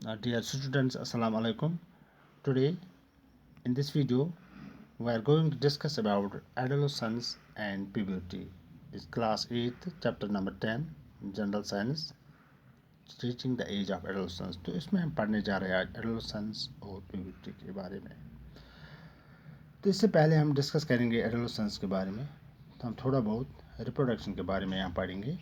Dear students, Assalamu alaikum. Today, in this video, we are going to discuss about adolescence and puberty. It's class 8, chapter number 10, General Science, reaching the age of adolescence. तो इसमें हम पढ़ने जा रहे हैं आज adolescence और puberty के बारे में. तो इससे पहले हम डिस्कस करेंगे adolescence के बारे में. तो हम थोड़ा बहुत रिप्रोडक्शन के बारे में यहाँ पढ़ेंगे.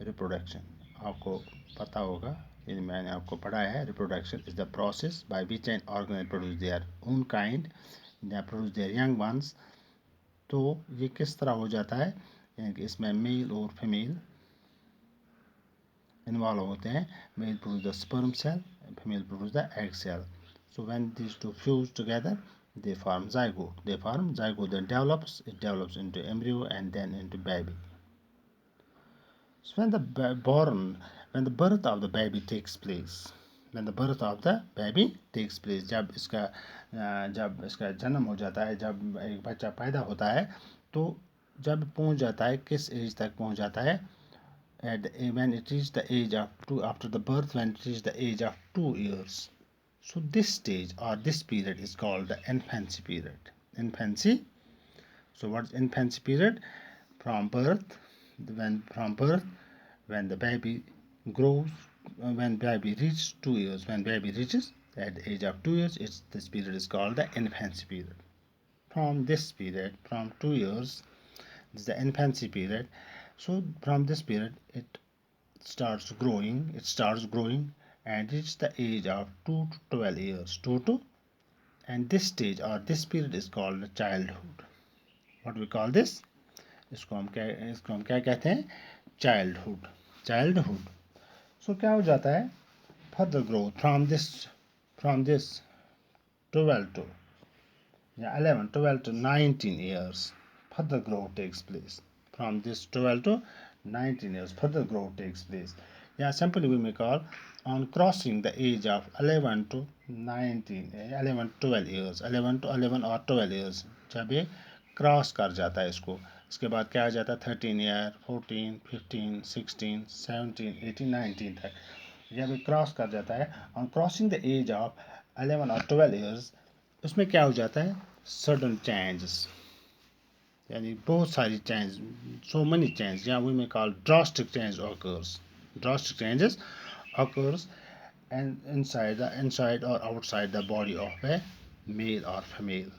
रिप्रोडक्शन आपको पता होगा, ये मैंने आपको पढ़ाया है. Reproduction is the process by which an organism produce their own kind, they produce their young ones. तो ये किस तरह हो जाता है, यानी कि इसमें मेल और फीमेल इन्वॉल्व होते हैं. Male produce the sperm cell, female produce the egg cell. So when these two fuse together they form zygote. Then develops into embryo and then into baby. So when the birth of the baby takes place, जब इसका जन्म हो जाता है, जब एक बच्चा पैदा होता है, तो जब पहुंच जाता है, किस एज तक पहुंच जाता है, when it reaches the age of 2, after the birth, when it reaches the age of 2 years. So this stage or this period is called the infancy period. So what's infancy period? From birth, when the baby grows, when baby reaches 2 years, at the age of 2 years, this period is called the infancy period. From this period, from 2 years, this is the infancy period. So from this period, it starts growing and reaches the age of 2 to 12 years. And this stage or this period is called childhood. What we call this? इसको हम क्या कहते हैं? Childhood. So क्या हो जाता है? Further growth from this 12 to 11, 12 to 19 years. Further growth takes place. From this 12 to 19 years, further growth takes place. Yeah, simply we may call on crossing the age of 11 to 12 years, 11 to 11 or 12 years, जब ये cross कर जाता है इसको, इसके बाद क्या आ जाता है 13 ईयर, 14, 15, 16, 17, 18, 19 तक. जब ये क्रॉस कर जाता है, on crossing the age of 11 और 12 ईयर्स, उसमें क्या हो जाता है, सडन चेंजेस, यानी बहुत सारी change, so many changes, yeah, we may call drastic changes occurs and inside or outside the body of a male or female,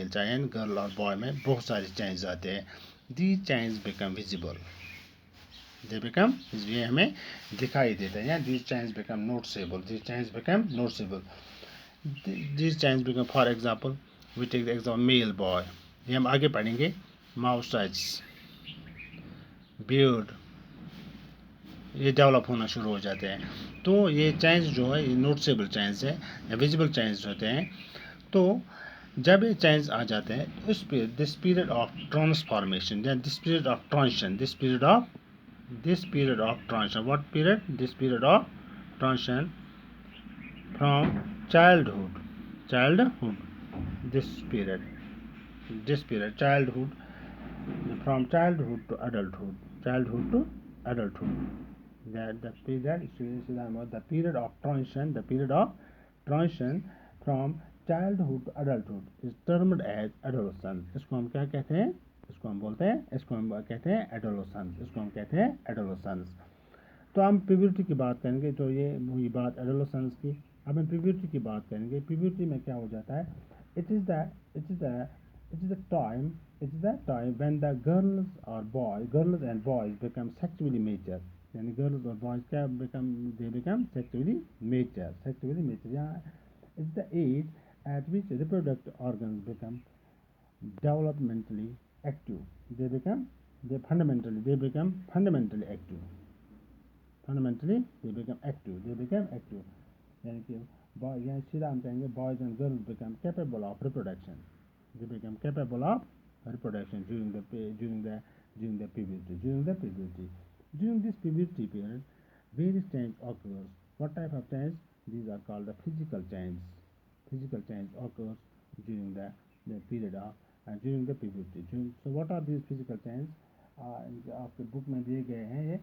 चाहे गर्ल और बॉय में बहुत सारे चेंज आते हैं. These changes become visible, ये हमें दिखाई देते हैं. These changes become noticeable, for example, we take the example male boy. ये हम आगे पढ़ेंगे. Moustache, beard, ये डेवलप होना शुरू हो जाते हैं. तो ये चेंज जो है, ये नोटिसेबल चेंज है या विजिबल चेंज होते हैं. तो जब ये चेंज आ जाते हैं, उस period, this period of transformation, या this period of transition, what period? This period of transition from childhood, this period childhood, from childhood to adulthood, the period of transition from childhood to adulthood is termed as adolescence. इसको हम क्या कहते हैं? इसको हम कहते हैं adolescence. तो हम प्यूबर्टी की बात करेंगे. तो ये हुई बात एडोलेसेंस की. अब हम प्यूबर्टी की बात करेंगे. प्यूबर्टी में क्या हो जाता है? It is the time when the girls and boys become sexually mature. यानी girls और boys क्या become sexually mature. यहाँ it's the age at which reproductive organs become developmentally active. They become fundamentally active. यानी कि यहाँ सीधा हम कहेंगे boys and girls become capable of reproduction. During the puberty. During this puberty period, various change occurs. What type of change? These are called the physical change. Occurs during the period of during the puberty. So what are these physical change? आपके book में दिए गए हैं. ये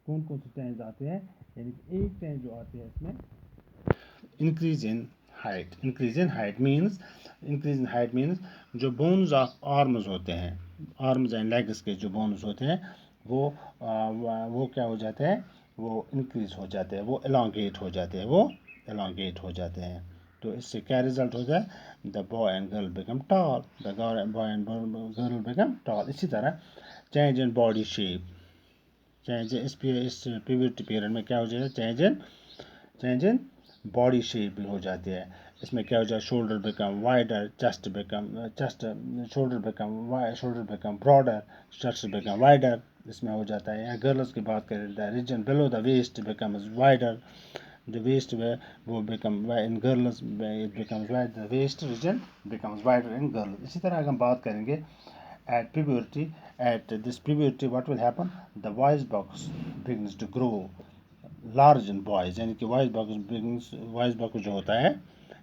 कौन कौन से change आते हैं. यानी एक चेंज जो आती है इसमें increase in height. Increase in height means जो bones of arms होते हैं, arms and legs के जो bones होते हैं वो क्या हो जाते हैं, वो increase हो जाते हैं, वो elongate हो जाते हैं तो इससे क्या रिजल्ट होता है, the boy and girl become tall, the boy and girl become tall. इसी तरह change in body shape, change इस प्यूबर्टी पीरियड में क्या हो जाएगा, चेंज इन बॉडी शेप भी हो जाती है. इसमें क्या हो जाए, shoulder become wider, chest shoulder become broader, chest become wider, इसमें हो जाता है. या गर्ल्स की बात करें, the region below the waist becomes wider, the waist वो become in girls it becomes wide, the waist region becomes wider in girls. इसी तरह अगर हम बात करेंगे at this puberty what will happen, the voice box begins to grow large in boys, यानी कि voice box जो होता है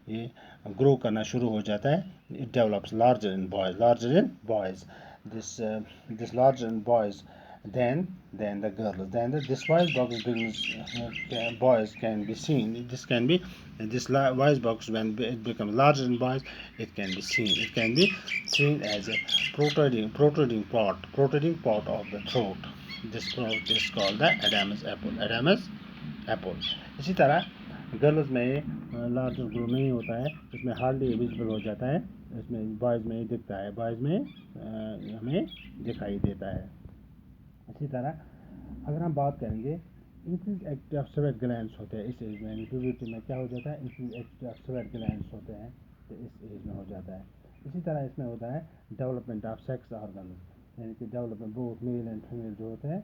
ये ग्रो करना शुरू हो जाता है. it develops larger in boys, this larger in boys then the girls, this voice box begins, boys can be seen, this voice box when it becomes larger in boys, it can be seen as a protruding part of the throat. This throat is called the Adam's apple. इसी तरह girls में larger grow नहीं होता है, इसमें hardly visible हो जाता है, इसमें बॉयज़ में दिखता है, बॉयज़ में हमें दिखाई देता है. इसी तरह अगर हम बात करेंगे increase act of sweat glands होते हैं इस एज में, प्यूबर्टी में क्या हो जाता है, increase act of sweat glands होते हैं तो इस एज में हो जाता है. इसी तरह इसमें होता है डेवलपमेंट ऑफ सेक्स ऑर्गन, यानी कि development both male and female जो होते हैं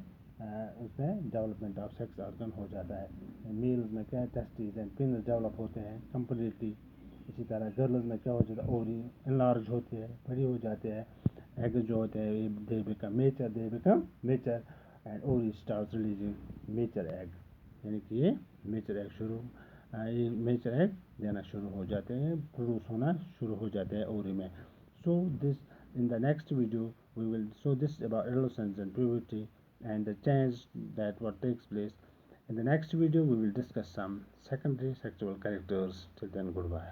उसमें डेवलपमेंट ऑफ सेक्स ऑर्गन हो जाता है. मेल में क्या है, टेस्टिस एंड पिनस डेवलप होते हैं कम्प्लीटली. इसी तरह गर्ल्स में क्या हो जाता है, ओवरी इनलार्ज होती है, बड़ी हो जाते हैं. एग जो होते हैं they become mature and ovary start releasing mature egg, यानी कि ये मेचर एग देना शुरू हो जाते हैं, प्रोड्यूस होना शुरू हो जाते हैं ओवरी में. So this in the next video we will show this about adolescence and puberty and the change that what takes place. In the next video we will discuss some secondary sexual characters. Till then, goodbye.